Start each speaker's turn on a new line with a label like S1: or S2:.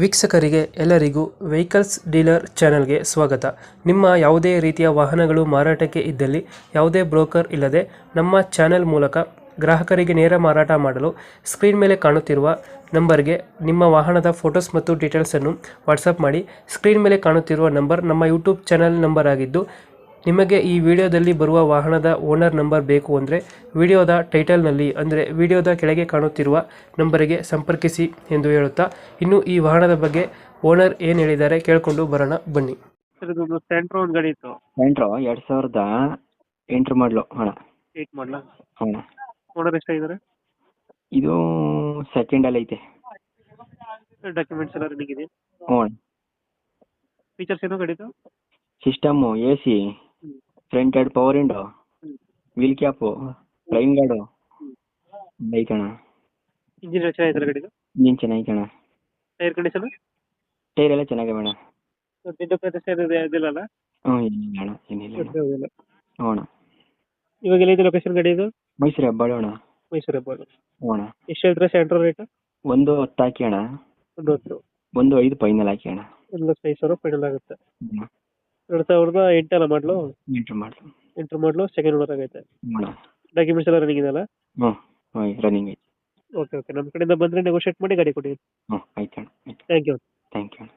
S1: ವೀಕ್ಷಕರಿಗೆ ಎಲ್ಲರಿಗೂ vehicles dealer ಚಾನೆಲ್ಗೆ ಸ್ವಾಗತ. ನಿಮ್ಮ ಯಾವುದೇ ರೀತಿಯ ವಾಹನಗಳು ಮಾರಾಟಕ್ಕೆ ಇದ್ದಲ್ಲಿ ಯಾವುದೇ ಬ್ರೋಕರ್ ಇಲ್ಲದೆ ನಮ್ಮ ಚಾನೆಲ್ ಮೂಲಕ ಗ್ರಾಹಕರಿಗೆ ನೇರ ಮಾರಾಟ ಮಾಡಲು ಸ್ಕ್ರೀನ್ ಮೇಲೆ ಕಾಣುತ್ತಿರುವ ನಂಬರ್ಗೆ ನಿಮ್ಮ ವಾಹನದ ಫೋಟೋಸ್ ಮತ್ತು ಡೀಟೇಲ್ಸನ್ನು ವಾಟ್ಸಪ್ ಮಾಡಿ. ಸ್ಕ್ರೀನ್ ಮೇಲೆ ಕಾಣುತ್ತಿರುವ ನಂಬರ್ ನಮ್ಮ ಯೂಟ್ಯೂಬ್ ಚಾನೆಲ್ ನಂಬರ್ ಆಗಿದ್ದು, ನಿಮಗೆ ಈ ವಿಡಿಯೋದಲ್ಲಿ ಬರುವ ವಾಹನದ ಓನರ್ ನಂಬರ್ ಬೇಕು ಅಂದರೆ ವಿಡಿಯೋದ ಟೈಟಲ್ನಲ್ಲಿ ಅಂದರೆ ವಿಡಿಯೋದ ಕೆಳಗೆ ಕಾಣುತ್ತಿರುವ ನಂಬರಿಗೆ ಸಂಪರ್ಕಿಸಿ ಎಂದು ಹೇಳುತ್ತಾ, ಇನ್ನು ಈ ವಾಹನದ ಬಗ್ಗೆ ಓನರ್ ಏನು ಹೇಳಿದ್ದಾರೆ ಕೇಳಿಕೊಂಡು ಬರೋಣ ಬನ್ನಿ. ಸೆಂಟ್ರೋ ಒಂದು ಗಾಡಿ ಇತ್ತು.
S2: ಸೆಂಟ್ರೋ 2008 ಮಾಡಲು ಅಣ್ಣ.
S1: 8 ಮಾಡಲ.
S2: ಅಣ್ಣ
S1: ಓನರ್ ಎಷ್ಟಾಗಿದ್ದಾರೆ?
S2: ಇದು ಸೆಕೆಂಡ್ ಅಲ್ಲಿ ಐತೆ.
S1: ಡಾಕ್ಯುಮೆಂಟ್ಸ್ ಎಲ್ಲ ರನ್ನಿಂಗ್ ಇದೆ.
S2: ಹ್ಞೂ.
S1: ಫೀಚರ್ಸ್ ಏನೋ ಗಾಡಿದು?
S2: System, AC, front head power window, wheel cap, ಫ್ಲೈನ್ ಗಾರ್ಡು ಐತಣ್ಣ.
S1: ಇಂಜಿನ್ ಚೆನ್ನಾಗಿದ್ದಾರೆ ಗಾಡಿದು?
S2: ಇಂಜಿನ್ ಚೆನ್ನಾಗೈತೆ ಅಣ್ಣ.
S1: Tyre condition?
S2: ಟೈರ್ ಎಲ್ಲ ಚೆನ್ನಾಗಿವೆ ಅಣ್ಣ.
S1: ಇದಿಲ್ಲ?
S2: ಹ್ಞೂ, ಏನಿಲ್ಲ ಅಣ್ಣ, ಏನಿಲ್ಲ ಅಣ್ಣ. ಹ್ಞೂ ಅಣ್ಣ.
S1: ಇವಾಗ ಎಲ್ಲಿದೆ ಲೊಕೇಶನ್ ಗಾಡಿ ಇದು?
S2: ಮೈಸೂರು ಹೆಬ್ಬಾಳು ಅಣ್ಣ.
S1: ಮೈಸೂರು ಹೆಬ್ಬಾಳು.
S2: ಹ್ಞೂ ಅಣ್ಣ.
S1: ಎಷ್ಟು ಹೇಳ್ತಾರೆ ಸೆಂಟ್ರೋ ರೇಟ್?
S2: 110 ಹಾಕಿ ಅಣ್ಣ. 1.5 ಫೈನಲ್ ಹಾಕಿ ಅಣ್ಣ.
S1: 1,05,000 ಫೈನಲ್ ಆಗುತ್ತೆ.
S2: ಹ್ಞೂ.
S1: 2008 ಅಲ್ಲ ಮಾಡಲು?
S2: ಎಂಟ್ರ್ ಮಾಡಲು.
S1: ಎಂಟ್ರ್ ಮಾಡಲು, ಸೆಕೆಂಡ್ ಓನರ್ ಆಗೈತೆ.
S2: ಹ್ಞೂ ಅಣ್ಣ.
S1: ಡಾಕ್ಯುಮೆಂಟ್ಸ್ ಎಲ್ಲ ರನ್ನಿಂಗ್ ಇದೆಯಲ್ಲ?
S2: ಹ್ಞೂ, ಹ್ಞೂ, ರನ್ನಿಂಗ್ ಐತೆ.
S1: ಓಕೆ, ನಮ್ಮ ಕಡೆಯಿಂದ ಬಂದರೆ ನೆಗೋಷಿಯೇಟ್ ಮಾಡಿ ಗಾಡಿ ಕೊಡಿ.
S2: ಹ್ಞೂ, ಆಯ್ತು ಅಣ್ಣ, ಆಯ್ತು.
S1: Thank you.
S2: ಥ್ಯಾಂಕ್ ಯು ಅಣ್ಣ.